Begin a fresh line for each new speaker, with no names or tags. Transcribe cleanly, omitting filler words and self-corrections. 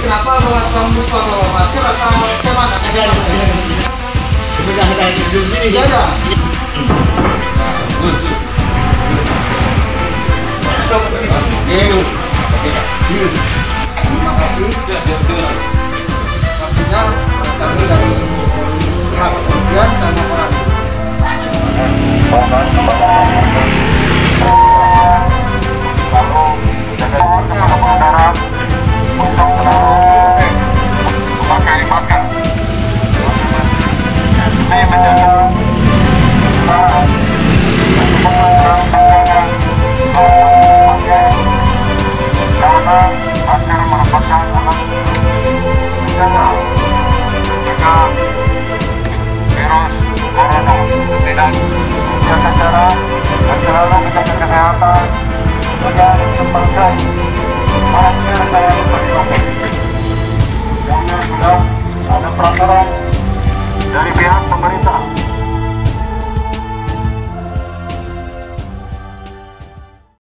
kenapa kamu pakai masker atau gimana?
Sudah ada di sini.
Ya ada. Terima kasih. Pastinya kami dari pihak kepolisian sama orang. Jaga jarak dan selalu menjaga kesehatan. Kemudian memakai masker dan pelindung. Yang sudah ada peraturan